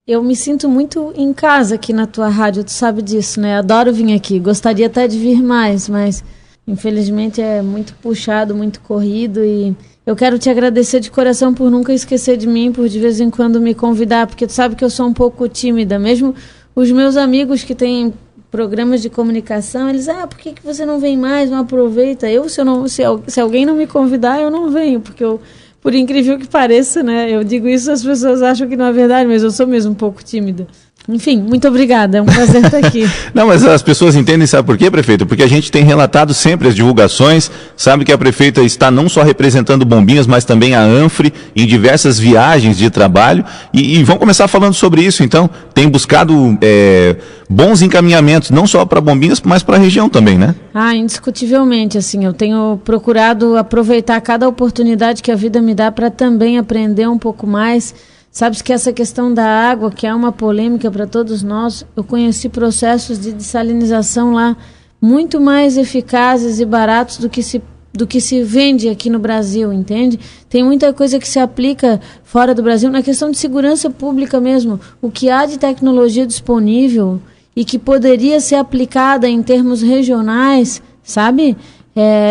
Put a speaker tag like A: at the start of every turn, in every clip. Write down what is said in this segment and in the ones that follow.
A: Eu me sinto muito em casa aqui na tua rádio, tu sabe disso, né? Adoro vir aqui, gostaria até de vir mais, mas infelizmente é muito puxado, muito corrido e eu quero te agradecer de coração por nunca esquecer de mim, por de vez em quando me convidar, porque tu sabe que eu sou um pouco tímida, mesmo os meus amigos que têm programas de comunicação, eles, por que você não vem mais, não aproveita? Se alguém não me convidar, eu não venho, porque eu, por incrível que pareça, né, eu digo isso, as pessoas acham que não é verdade, mas eu sou mesmo um pouco tímida. Enfim, muito obrigada, é um prazer estar aqui.
B: Não, mas as pessoas entendem, sabe por quê, prefeito? Porque a gente tem relatado sempre as divulgações, sabe que a prefeita está não só representando Bombinhas, mas também a Anfre em diversas viagens de trabalho, e vamos começar falando sobre isso, então, tem buscado bons encaminhamentos, não só para Bombinhas, mas para a região também, né?
A: Indiscutivelmente, assim, eu tenho procurado aproveitar cada oportunidade que a vida me dá para também aprender um pouco mais. Sabes que essa questão da água, que é uma polêmica para todos nós, eu conheci processos de dessalinização lá muito mais eficazes e baratos do que se vende aqui no Brasil, entende? Tem muita coisa que se aplica fora do Brasil, na questão de segurança pública mesmo. O que há de tecnologia disponível e que poderia ser aplicada em termos regionais, sabe?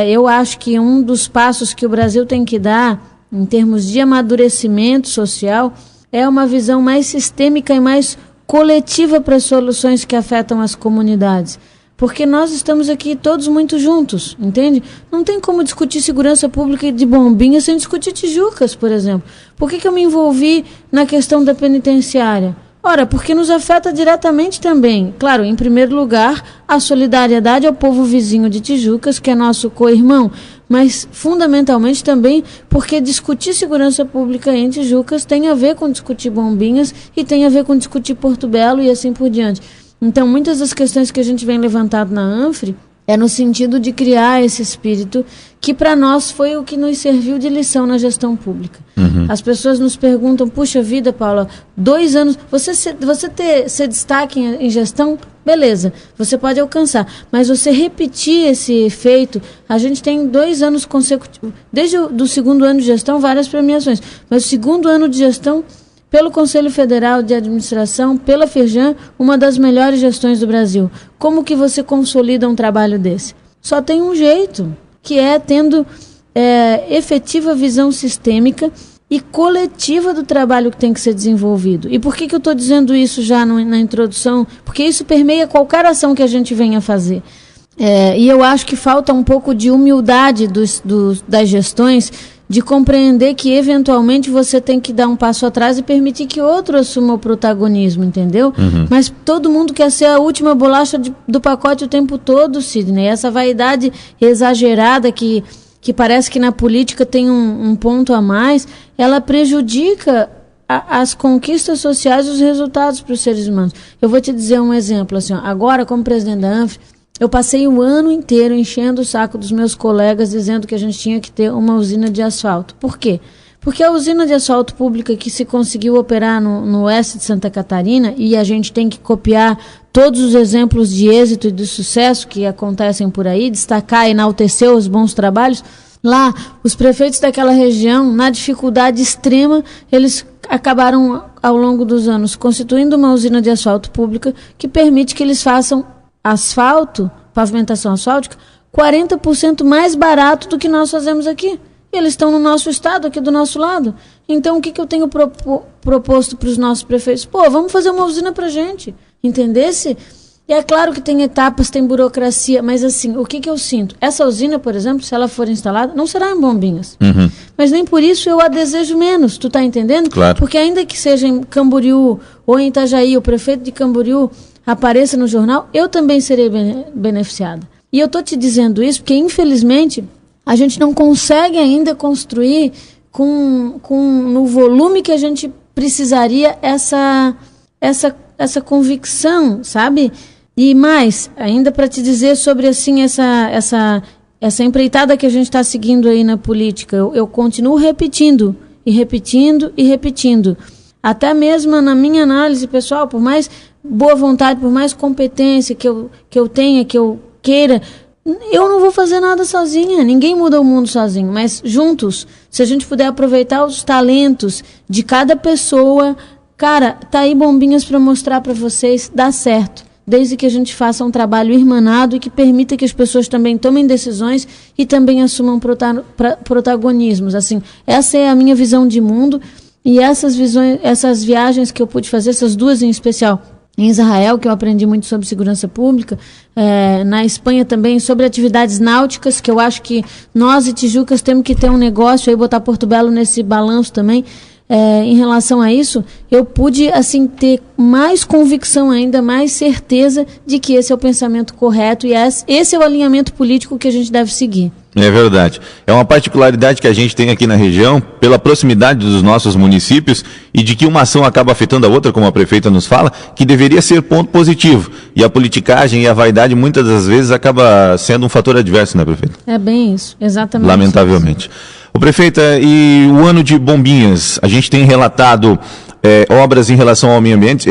A: Eu acho que um dos passos que o Brasil tem que dar, em termos de amadurecimento social, é uma visão mais sistêmica e mais coletiva para as soluções que afetam as comunidades. Porque nós estamos aqui todos muito juntos, entende? Não tem como discutir segurança pública de Bombinhas sem discutir Tijucas, por exemplo. Por que eu me envolvi na questão da penitenciária? Ora, porque nos afeta diretamente também. Claro, em primeiro lugar, a solidariedade ao povo vizinho de Tijucas, que é nosso co-irmão, mas fundamentalmente também porque discutir segurança pública em Tijucas tem a ver com discutir Bombinhas e tem a ver com discutir Porto Belo e assim por diante. Então, muitas das questões que a gente vem levantado na Anfre é no sentido de criar esse espírito que para nós foi o que nos serviu de lição na gestão pública. Uhum. As pessoas nos perguntam, puxa vida, Paula, 2 anos, você ser destaque em gestão, beleza, você pode alcançar, mas você repetir esse feito, a gente tem 2 anos consecutivos, desde o do 2º ano de gestão, várias premiações, mas o 2º ano de gestão, pelo Conselho Federal de Administração, pela Firjan, uma das melhores gestões do Brasil. Como que você consolida um trabalho desse? Só tem um jeito, que é tendo efetiva visão sistêmica e coletiva do trabalho que tem que ser desenvolvido. E por que eu estou dizendo isso já na introdução? Porque isso permeia qualquer ação que a gente venha fazer. E eu acho que falta um pouco de humildade das gestões, de compreender que eventualmente você tem que dar um passo atrás e permitir que outro assuma o protagonismo, entendeu? Uhum. Mas todo mundo quer ser a última bolacha do pacote o tempo todo, Sidney. Essa vaidade exagerada que parece que na política tem um ponto a mais, ela prejudica as conquistas sociais e os resultados para os seres humanos. Eu vou te dizer um exemplo, assim, agora como presidente da Anfre, eu passei o ano inteiro enchendo o saco dos meus colegas dizendo que a gente tinha que ter uma usina de asfalto. Por quê? Porque a usina de asfalto pública que se conseguiu operar no oeste de Santa Catarina, e a gente tem que copiar todos os exemplos de êxito e de sucesso que acontecem por aí, destacar e enaltecer os bons trabalhos, lá os prefeitos daquela região, na dificuldade extrema, eles acabaram ao longo dos anos constituindo uma usina de asfalto pública que permite que eles façam asfalto, pavimentação asfáltica, 40% mais barato do que nós fazemos aqui. E eles estão no nosso estado, aqui do nosso lado. Então, o que eu tenho proposto para os nossos prefeitos? Vamos fazer uma usina para a gente, entendesse? E é claro que tem etapas, tem burocracia, mas assim, o que eu sinto? Essa usina, por exemplo, se ela for instalada, não será em Bombinhas. Uhum. Mas nem por isso eu a desejo menos, tu tá entendendo?
B: Claro.
A: Porque ainda que seja em Camboriú ou em Itajaí, o prefeito de Camboriú apareça no jornal, eu também serei beneficiada. E eu estou te dizendo isso porque, infelizmente, a gente não consegue ainda construir no volume que a gente precisaria essa convicção, sabe? E mais, ainda para te dizer sobre assim, essa empreitada que a gente está seguindo aí na política, eu continuo repetindo, e repetindo, e repetindo. Até mesmo na minha análise pessoal, por mais boa vontade, por mais competência que eu tenha, que eu queira, eu não vou fazer nada sozinha, ninguém muda o mundo sozinho, mas juntos, se a gente puder aproveitar os talentos de cada pessoa, cara, tá aí Bombinhas para mostrar para vocês, dá certo. Desde que a gente faça um trabalho irmanado e que permita que as pessoas também tomem decisões e também assumam protagonismos. Assim, essa é a minha visão de mundo e essas viagens que eu pude fazer, essas duas em especial, em Israel, que eu aprendi muito sobre segurança pública, na Espanha também, sobre atividades náuticas, que eu acho que nós e Tijucas temos que ter um negócio, aí botar Porto Belo nesse balanço também. Em relação a isso, eu pude assim ter mais convicção ainda, mais certeza de que esse é o pensamento correto e esse é o alinhamento político que a gente deve seguir.
B: É verdade. É uma particularidade que a gente tem aqui na região, pela proximidade dos nossos municípios e de que uma ação acaba afetando a outra, como a prefeita nos fala, que deveria ser ponto positivo. E a politicagem e a vaidade muitas das vezes acaba sendo um fator adverso, né, prefeita?
A: É bem isso, exatamente.
B: Lamentavelmente. Ô, prefeita, e o ano de Bombinhas, a gente tem relatado obras em relação ao meio ambiente,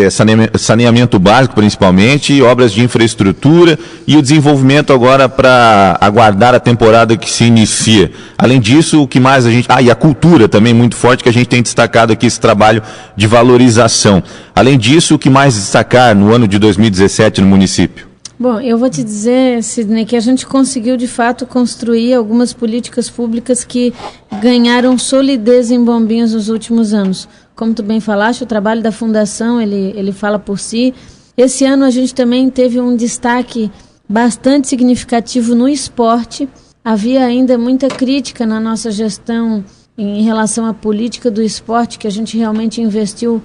B: saneamento básico principalmente, obras de infraestrutura e o desenvolvimento agora para aguardar a temporada que se inicia. Além disso, o que mais a gente... e a cultura também muito forte, que a gente tem destacado aqui esse trabalho de valorização. Além disso, o que mais destacar no ano de 2017 no município?
A: Bom, eu vou te dizer, Sidney, que a gente conseguiu de fato construir algumas políticas públicas que ganharam solidez em Bombinhas nos últimos anos. Como tu bem falaste, o trabalho da Fundação, ele fala por si. Esse ano a gente também teve um destaque bastante significativo no esporte. Havia ainda muita crítica na nossa gestão em relação à política do esporte, que a gente realmente investiu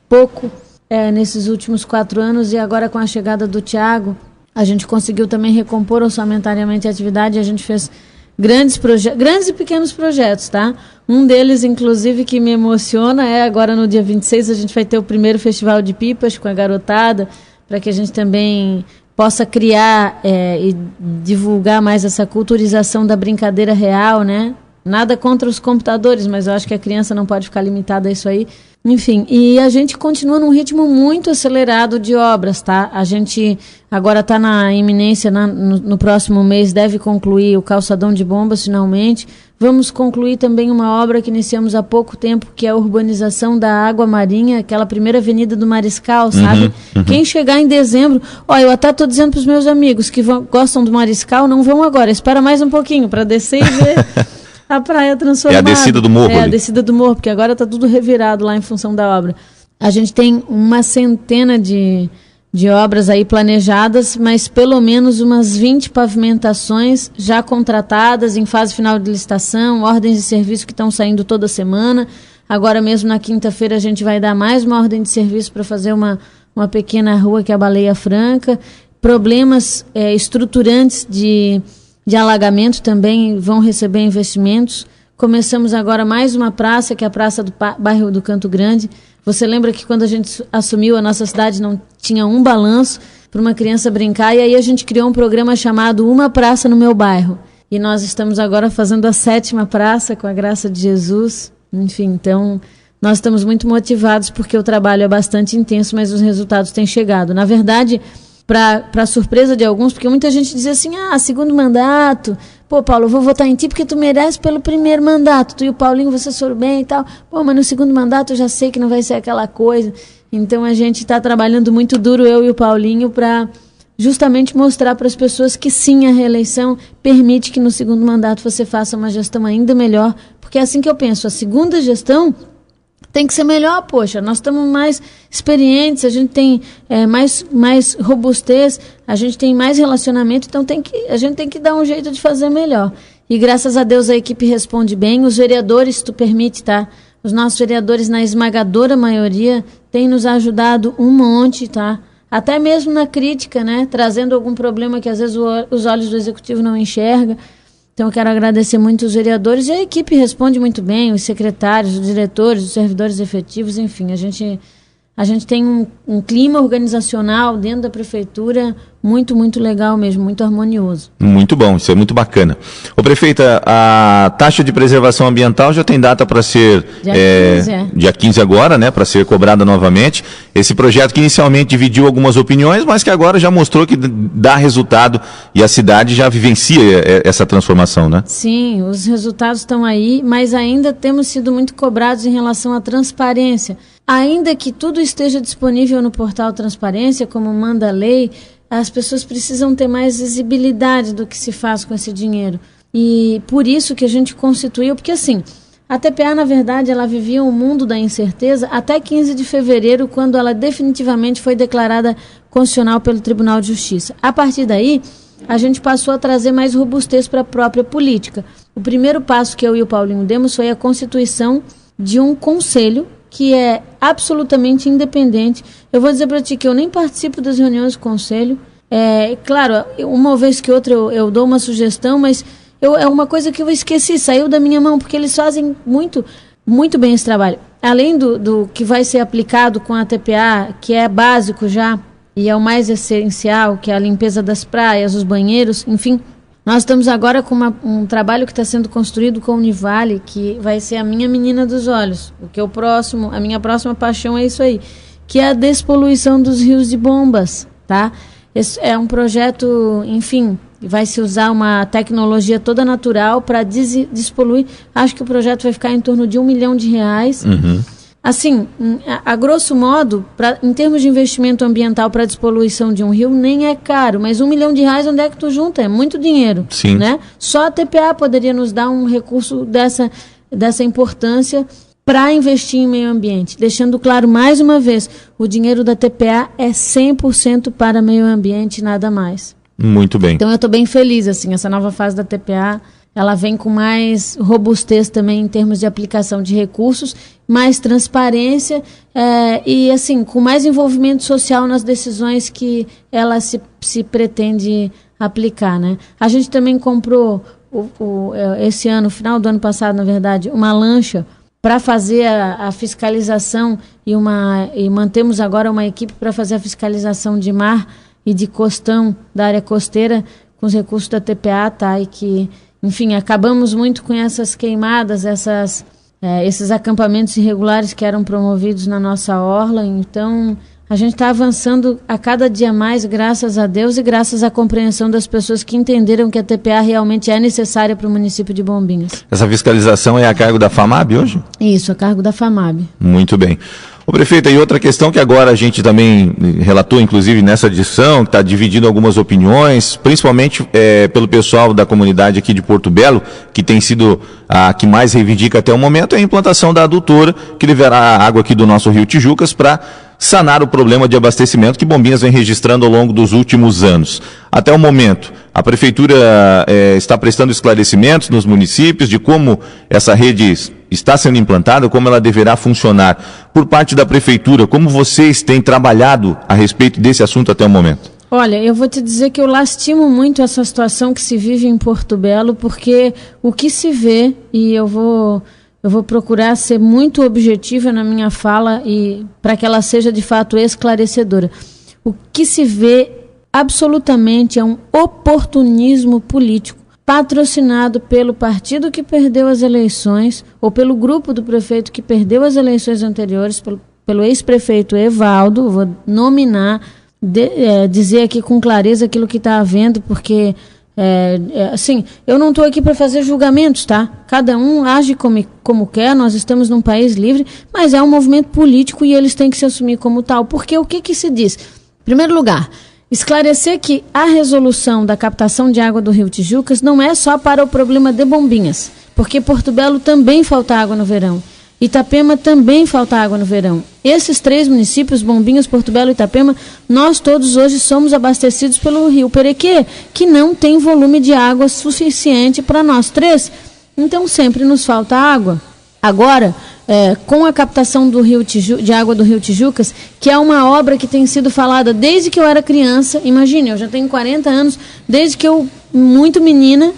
A: pouco nesses últimos 4 anos, e agora com a chegada do Thiago, a gente conseguiu também recompor orçamentariamente a atividade e a gente fez grandes e pequenos projetos, tá? Um deles, inclusive, que me emociona agora no dia 26, a gente vai ter o primeiro festival de pipas com a garotada, para que a gente também possa criar e divulgar mais essa culturização da brincadeira real, né? Nada contra os computadores, mas eu acho que a criança não pode ficar limitada a isso aí. Enfim, e a gente continua num ritmo muito acelerado de obras, tá? A gente agora está na iminência, no próximo mês deve concluir o calçadão de Bombas, finalmente. Vamos concluir também uma obra que iniciamos há pouco tempo, que é a urbanização da Água Marinha, aquela primeira avenida do Mariscal, sabe? Quem chegar em dezembro... eu até estou dizendo para os meus amigos que gostam do Mariscal, não vão agora, espera mais um pouquinho para descer e ver... A praia transformada.
B: É a descida do morro.
A: A descida do morro, porque agora está tudo revirado lá em função da obra. A gente tem uma centena de obras aí planejadas, mas pelo menos umas 20 pavimentações já contratadas, em fase final de licitação, ordens de serviço que estão saindo toda semana. Agora mesmo na quinta-feira a gente vai dar mais uma ordem de serviço para fazer uma pequena rua, que é a Baleia Franca. Problemas estruturantes de alagamento também vão receber investimentos. Começamos agora mais uma praça, que é a praça do bairro do Canto Grande. Você lembra que quando a gente assumiu, a nossa cidade não tinha um balanço para uma criança brincar, e aí a gente criou um programa chamado Uma Praça no Meu Bairro. E nós estamos agora fazendo a 7ª praça, com a graça de Jesus. Enfim, então nós estamos muito motivados, porque o trabalho é bastante intenso, mas os resultados têm chegado. Na verdade... Para surpresa de alguns, porque muita gente diz assim, segundo mandato, pô, Paulo, eu vou votar em ti porque tu merece pelo primeiro mandato, tu e o Paulinho, vocês foram bem e tal, pô, mas no segundo mandato eu já sei que não vai ser aquela coisa. Então a gente está trabalhando muito duro, eu e o Paulinho, para justamente mostrar para as pessoas que sim, a reeleição permite que no segundo mandato você faça uma gestão ainda melhor, porque é assim que eu penso, a segunda gestão tem que ser melhor, poxa, nós estamos mais experientes, a gente tem mais robustez, a gente tem mais relacionamento, então a gente tem que dar um jeito de fazer melhor. E graças a Deus a equipe responde bem, os vereadores, se tu permite, tá? Os nossos vereadores, na esmagadora maioria, têm nos ajudado um monte, tá? Até mesmo na crítica, né? Trazendo algum problema que às vezes os olhos do executivo não enxergam. Então eu quero agradecer muito os vereadores, e a equipe responde muito bem, os secretários, os diretores, os servidores efetivos, enfim, a gente tem um clima organizacional dentro da prefeitura muito, muito legal mesmo, muito harmonioso. Muito
B: bom, isso é muito bacana. Ô, prefeita, a taxa de preservação ambiental já tem data para ser... Dia 15 agora, né, para ser cobrada novamente. Esse projeto que inicialmente dividiu algumas opiniões, mas que agora já mostrou que dá resultado e a cidade já vivencia essa transformação, né?
A: Sim, os resultados estão aí, mas ainda temos sido muito cobrados em relação à transparência. ainda que tudo esteja disponível no portal Transparência, como manda a lei, as pessoas precisam ter mais visibilidade do que se faz com esse dinheiro. E por isso que a gente constituiu, porque assim, a TPA, na verdade, ela vivia um mundo da incerteza até 15 de fevereiro, quando ela definitivamente foi declarada constitucional pelo Tribunal de Justiça. A partir daí, a gente passou a trazer mais robustez para a própria política. O primeiro passo que eu e o Paulinho demos foi a constituição de um conselho que é absolutamente independente. Eu vou dizer para ti que eu nem participo das reuniões do conselho. Claro, uma vez que outra eu dou uma sugestão, mas é uma coisa que eu esqueci, saiu da minha mão, porque eles fazem muito, muito bem esse trabalho. Além do que vai ser aplicado com a TPA, que é básico já, e é o mais essencial, que é a limpeza das praias, os banheiros, enfim. Nós estamos agora com um trabalho que está sendo construído com a Univale, que vai ser a minha menina dos olhos. A minha próxima paixão é isso aí, que é a despoluição dos rios de bombas, tá? Esse é um projeto, enfim, vai se usar uma tecnologia toda natural para despoluir. Acho que o projeto vai ficar em torno de R$1 milhão.
B: Uhum.
A: Assim, a grosso modo, em termos de investimento ambiental para a despoluição de um rio, nem é caro, mas R$1 milhão, onde é que tu junta? É muito dinheiro.
B: Sim.
A: Né? Só a TPA poderia nos dar um recurso dessa importância para investir em meio ambiente. Deixando claro, mais uma vez, o dinheiro da TPA é 100% para meio ambiente e nada mais.
B: Muito bem.
A: Então eu estou bem feliz, assim, essa nova fase da TPA, ela vem com mais robustez também em termos de aplicação de recursos, mais transparência e, assim, com mais envolvimento social nas decisões que ela se pretende aplicar, né? A gente também comprou, esse ano, final do ano passado, na verdade, uma lancha para fazer a fiscalização e mantemos agora uma equipe para fazer a fiscalização de mar e de costão da área costeira com os recursos da TPA, tá? E que, enfim, acabamos muito com essas queimadas, esses acampamentos irregulares que eram promovidos na nossa orla. Então, a gente está avançando a cada dia mais, graças a Deus e graças à compreensão das pessoas que entenderam que a TPA realmente é necessária para o município de Bombinhas.
B: Essa fiscalização é a cargo da FAMAB hoje?
A: Isso, a cargo da FAMAB.
B: Muito bem. Ô prefeito, e outra questão que agora a gente também relatou, inclusive nessa edição, que está dividindo algumas opiniões, principalmente pelo pessoal da comunidade aqui de Porto Belo, que tem sido a que mais reivindica até o momento, é a implantação da adutora, que levará a água aqui do nosso Rio Tijucas para sanar o problema de abastecimento que Bombinhas vem registrando ao longo dos últimos anos. Até o momento, a Prefeitura está prestando esclarecimentos nos municípios de como essa rede está sendo implantada, como ela deverá funcionar. Por parte da Prefeitura, como vocês têm trabalhado a respeito desse assunto até o momento?
A: Olha, eu vou te dizer que eu lastimo muito essa situação que se vive em Porto Belo, porque o que se vê, e eu vou procurar ser muito objetiva na minha fala e para que ela seja de fato esclarecedora. O que se vê absolutamente é um oportunismo político patrocinado pelo partido que perdeu as eleições ou pelo grupo do prefeito que perdeu as eleições anteriores, pelo ex-prefeito Evaldo. Vou nominar, dizer aqui com clareza aquilo que está havendo, porque assim, eu não estou aqui para fazer julgamentos, tá? Cada um age como quer, nós estamos num país livre, mas é um movimento político e eles têm que se assumir como tal. Porque o que se diz? Em primeiro lugar, esclarecer que a resolução da captação de água do Rio Tijucas não é só para o problema de Bombinhas, porque Porto Belo também falta água no verão. Itapema também falta água no verão. Esses três municípios, Bombinhas, Porto Belo e Itapema, nós todos hoje somos abastecidos pelo Rio Perequê, que não tem volume de água suficiente para nós três. Então sempre nos falta água. Agora, com a captação de água do Rio Tijucas, que é uma obra que tem sido falada desde que eu era criança, imagine, eu já tenho 40 anos, desde que eu, muito menina,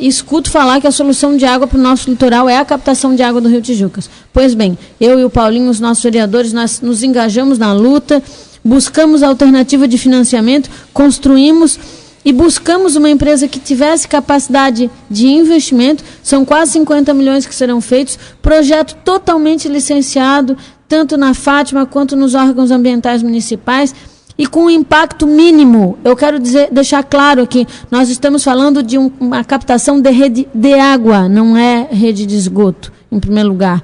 A: escuto falar que a solução de água para o nosso litoral é a captação de água do Rio Tijucas. Pois bem, eu e o Paulinho, os nossos vereadores, nós nos engajamos na luta, buscamos alternativa de financiamento, construímos e buscamos uma empresa que tivesse capacidade de investimento. São quase 50 milhões que serão feitos, projeto totalmente licenciado, tanto na Fátima quanto nos órgãos ambientais municipais, e com um impacto mínimo. Eu quero deixar claro aqui, nós estamos falando de uma captação de rede de água, não é rede de esgoto, em primeiro lugar.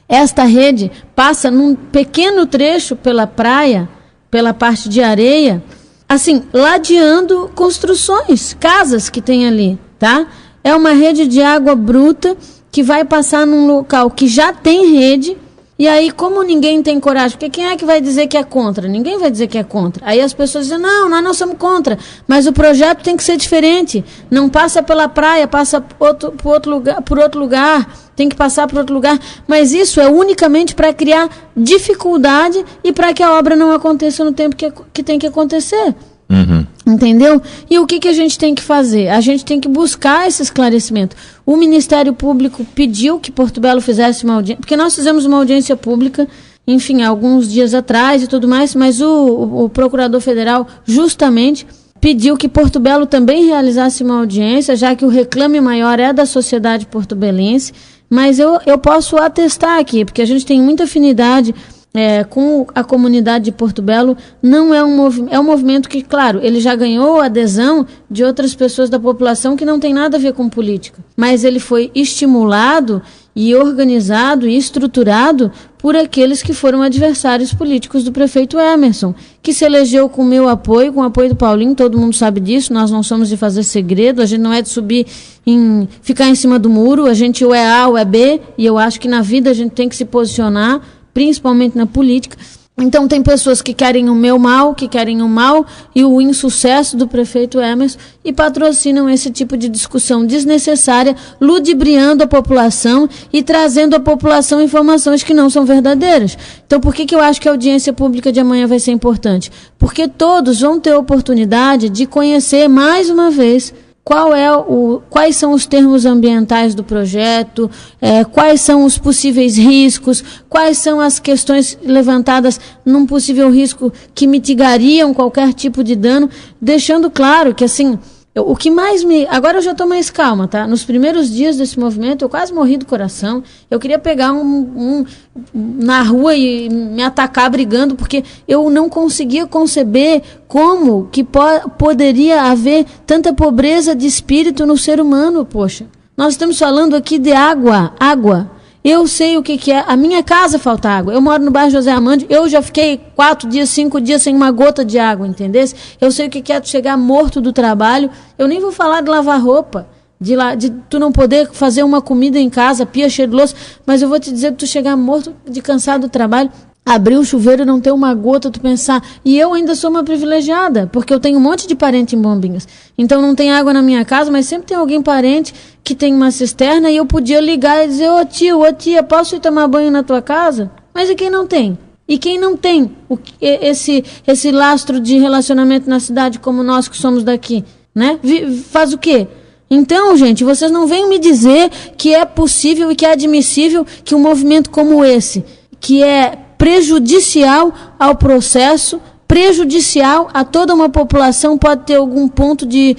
A: Esta rede passa num pequeno trecho pela praia, pela parte de areia, assim, ladeando construções, casas que tem ali, tá? É uma rede de água bruta que vai passar num local que já tem rede. E aí, como ninguém tem coragem, porque quem é que vai dizer que é contra? Ninguém vai dizer que é contra. Aí as pessoas dizem, não, nós não somos contra, mas o projeto tem que ser diferente. Não passa pela praia, passa por outro lugar, tem que passar por outro lugar. Mas isso é unicamente para criar dificuldade e para que a obra não aconteça no tempo que tem que acontecer.
B: Uhum.
A: Entendeu? E o que a gente tem que fazer? A gente tem que buscar esse esclarecimento. O Ministério Público pediu que Porto Belo fizesse uma audiência, porque nós fizemos uma audiência pública, enfim, alguns dias atrás e tudo mais, mas o Procurador Federal justamente pediu que Porto Belo também realizasse uma audiência, já que o reclame maior é da sociedade porto-belense. Mas eu posso atestar aqui, porque a gente tem muita afinidade com a comunidade de Porto Belo. Não é um movimento que, claro, ele já ganhou adesão de outras pessoas da população que não tem nada a ver com política, mas ele foi estimulado e organizado e estruturado por aqueles que foram adversários políticos do prefeito Emerson, que se elegeu com o meu apoio, com o apoio do Paulinho. Todo mundo sabe disso, nós não somos de fazer segredo, a gente não é de ficar em cima do muro, a gente ou é A ou é B, e eu acho que na vida a gente tem que se posicionar, principalmente na política. Então tem pessoas que querem o meu mal, que querem o mal e o insucesso do prefeito Emerson e patrocinam esse tipo de discussão desnecessária, ludibriando a população e trazendo à população informações que não são verdadeiras. Então por que eu acho que a audiência pública de amanhã vai ser importante? Porque todos vão ter oportunidade de conhecer mais uma vez quais são os termos ambientais do projeto, quais são os possíveis riscos, quais são as questões levantadas num possível risco que mitigariam qualquer tipo de dano, deixando claro que, assim, o que mais agora eu já estou mais calma, tá? Nos primeiros dias desse movimento eu quase morri do coração. Eu queria pegar na rua e me atacar brigando, porque eu não conseguia conceber como que poderia haver tanta pobreza de espírito no ser humano, poxa. Nós estamos falando aqui de água. Eu sei o que é. A minha casa falta água. Eu moro no bairro José Amândio. Eu já fiquei 4 dias, 5 dias sem uma gota de água, entendeu? Eu sei o que é tu chegar morto do trabalho. Eu nem vou falar de lavar roupa, de tu não poder fazer uma comida em casa, pia cheia de louça, mas eu vou te dizer que tu chegar morto de cansado do trabalho, abrir o chuveiro e não ter uma gota, tu pensar. E eu ainda sou uma privilegiada, porque eu tenho um monte de parente em Bombinhas. Então não tem água na minha casa, mas sempre tem alguém parente que tem uma cisterna e eu podia ligar e dizer, ô tia, posso ir tomar banho na tua casa? Mas e quem não tem? E quem não tem esse lastro de relacionamento na cidade como nós que somos daqui, né? Faz o quê? Então, gente, vocês não venham me dizer que é possível e que é admissível que um movimento como esse, que é prejudicial ao processo, prejudicial a toda uma população, pode ter algum ponto de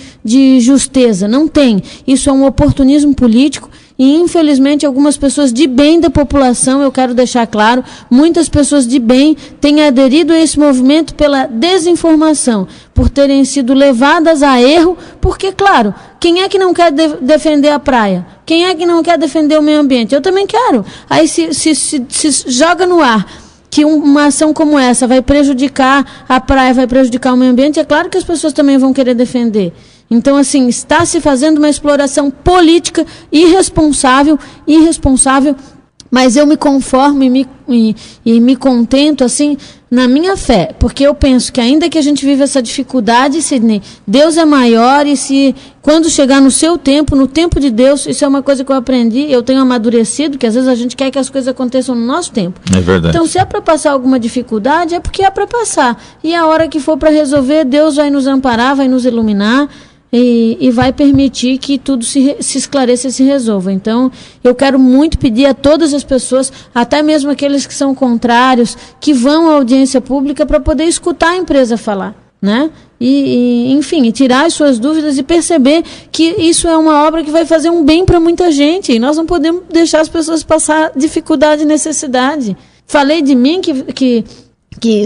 A: justeza. Não tem. Isso é um oportunismo político e, infelizmente, algumas pessoas de bem da população, eu quero deixar claro, muitas pessoas de bem têm aderido a esse movimento pela desinformação, por terem sido levadas a erro, porque, claro, quem é que não quer defender a praia? Quem é que não quer defender o meio ambiente? Eu também quero. Aí se joga no ar que uma ação como essa vai prejudicar a praia, vai prejudicar o meio ambiente, é claro que as pessoas também vão querer defender. Então, assim, está se fazendo uma exploração política irresponsável, mas eu me conformo e me contento, assim, na minha fé, porque eu penso que ainda que a gente vive essa dificuldade, Sidney, Deus é maior e se quando chegar no seu tempo, no tempo de Deus, isso é uma coisa que eu aprendi, eu tenho amadurecido, que às vezes a gente quer que as coisas aconteçam no nosso tempo.
B: É verdade.
A: Então, se é para passar alguma dificuldade, é porque é para passar. E a hora que for para resolver, Deus vai nos amparar, vai nos iluminar, e vai permitir que tudo se esclareça e se resolva. Então, eu quero muito pedir a todas as pessoas, até mesmo aqueles que são contrários, que vão à audiência pública para poder escutar a empresa falar, né? Enfim, tirar as suas dúvidas e perceber que isso é uma obra que vai fazer um bem para muita gente. E nós não podemos deixar as pessoas passar dificuldade e necessidade. Falei de mim que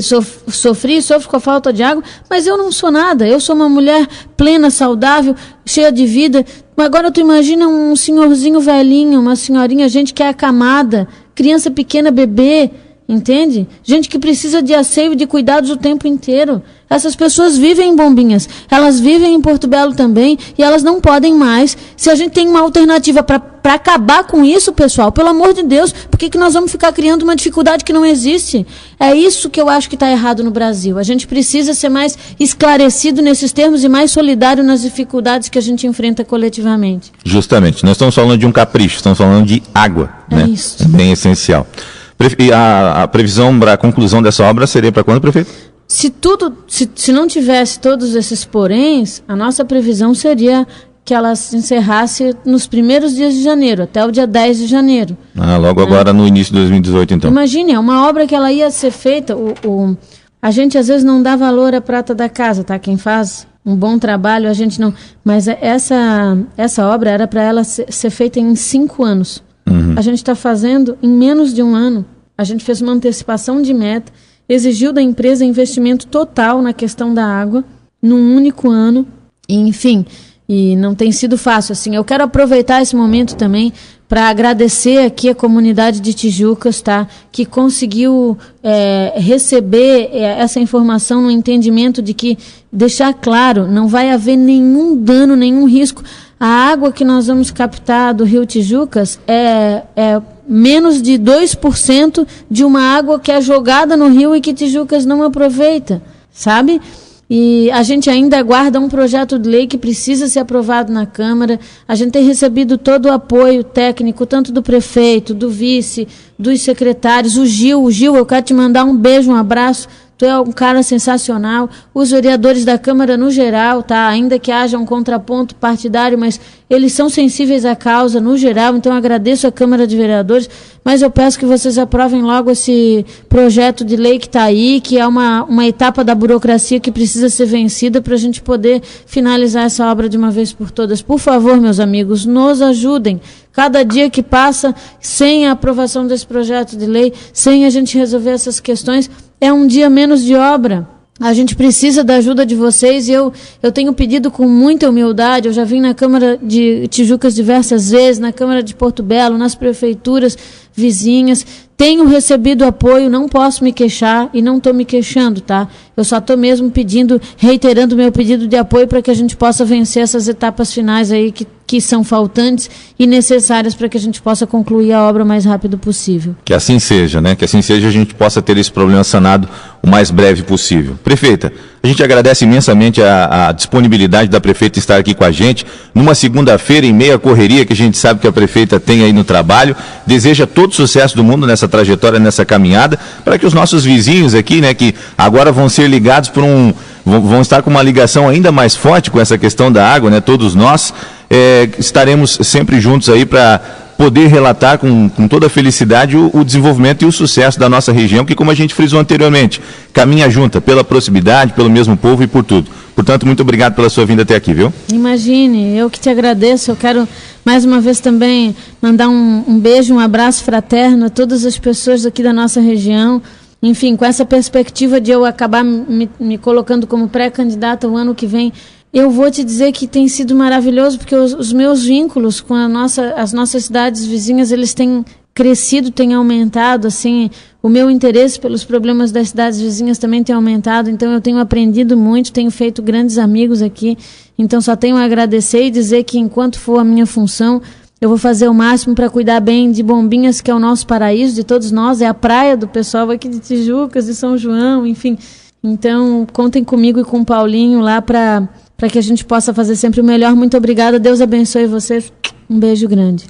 A: sofro com a falta de água, mas eu não sou nada, eu sou uma mulher plena, saudável, cheia de vida. Agora tu imagina um senhorzinho velhinho, uma senhorinha, gente que é acamada, criança pequena, bebê, entende? Gente que precisa de asseio e de cuidados o tempo inteiro. Essas pessoas vivem em Bombinhas, elas vivem em Porto Belo também, e elas não podem mais. Se a gente tem uma alternativa para acabar com isso, pessoal, pelo amor de Deus, por que nós vamos ficar criando uma dificuldade que não existe? É isso que eu acho que está errado no Brasil. A gente precisa ser mais esclarecido nesses termos e mais solidário nas dificuldades que a gente enfrenta coletivamente.
B: Justamente, nós estamos falando de um capricho, estamos falando de água, né?
A: Isso.
B: É bem essencial. E a previsão para a conclusão dessa obra seria para quando, prefeito?
A: Se não tivesse todos esses poréns, a nossa previsão seria que ela se encerrasse nos primeiros dias de janeiro, até o dia 10 de janeiro.
B: Logo agora no início de 2018, então.
A: Imagine, é uma obra que ela ia ser feita, a gente às vezes não dá valor à prata da casa, tá? Quem faz um bom trabalho, a gente não... Mas essa obra era para ela ser feita em 5 anos. A gente está fazendo em menos de 1 ano. A gente fez uma antecipação de meta, exigiu da empresa investimento total na questão da água, num único ano, e, enfim, e não tem sido fácil. Assim, eu quero aproveitar esse momento também para agradecer aqui a comunidade de Tijucas, tá, que conseguiu receber essa informação no entendimento de que, deixar claro, não vai haver nenhum dano, nenhum risco. A água que nós vamos captar do Rio Tijucas é menos de 2% de uma água que é jogada no rio e que Tijucas não aproveita, sabe? E a gente ainda aguarda um projeto de lei que precisa ser aprovado na Câmara. A gente tem recebido todo o apoio técnico, tanto do prefeito, do vice, dos secretários, o Gil, eu quero te mandar um beijo, um abraço. Tu é um cara sensacional, os vereadores da Câmara no geral, tá? Ainda que haja um contraponto partidário, mas eles são sensíveis à causa no geral, então eu agradeço a Câmara de Vereadores, mas eu peço que vocês aprovem logo esse projeto de lei que está aí, que é uma etapa da burocracia que precisa ser vencida para a gente poder finalizar essa obra de uma vez por todas. Por favor, meus amigos, nos ajudem. Cada dia que passa sem a aprovação desse projeto de lei, sem a gente resolver essas questões, é um dia menos de obra. A gente precisa da ajuda de vocês e eu tenho pedido com muita humildade. Eu já vim na Câmara de Tijucas diversas vezes, na Câmara de Porto Belo, nas prefeituras vizinhas. Tenho recebido apoio, não posso me queixar e não estou me queixando, tá? Eu só estou mesmo reiterando meu pedido de apoio para que a gente possa vencer essas etapas finais aí que são faltantes e necessárias para que a gente possa concluir a obra o mais rápido possível. Que assim seja, né? Que assim seja, a gente possa ter esse problema sanado o mais breve possível. Prefeita, a gente agradece imensamente a disponibilidade da prefeita estar aqui com a gente numa segunda-feira em meia correria que a gente sabe que a prefeita tem aí no trabalho. Deseja todo o sucesso do mundo nessa trajetória, nessa caminhada, para que os nossos vizinhos aqui, né, que agora vão ser ligados vão estar com uma ligação ainda mais forte com essa questão da água, né? Todos nós estaremos sempre juntos aí para poder relatar com toda a felicidade o desenvolvimento e o sucesso da nossa região, que, como a gente frisou anteriormente, caminha junta pela proximidade, pelo mesmo povo e por tudo. Portanto, muito obrigado pela sua vinda até aqui, viu? Imagine, eu que te agradeço. Eu quero mais uma vez também mandar um beijo, um abraço fraterno a todas as pessoas aqui da nossa região. Enfim, com essa perspectiva de eu acabar me colocando como pré-candidata o ano que vem, eu vou te dizer que tem sido maravilhoso, porque os meus vínculos com as nossas cidades vizinhas, eles têm crescido, têm aumentado, assim, o meu interesse pelos problemas das cidades vizinhas também tem aumentado, então eu tenho aprendido muito, tenho feito grandes amigos aqui, então só tenho a agradecer e dizer que enquanto for a minha função, eu vou fazer o máximo para cuidar bem de Bombinhas, que é o nosso paraíso, de todos nós, é a praia do pessoal aqui de Tijucas, de São João, enfim. Então, contem comigo e com o Paulinho lá para que a gente possa fazer sempre o melhor. Muito obrigada, Deus abençoe vocês. Um beijo grande.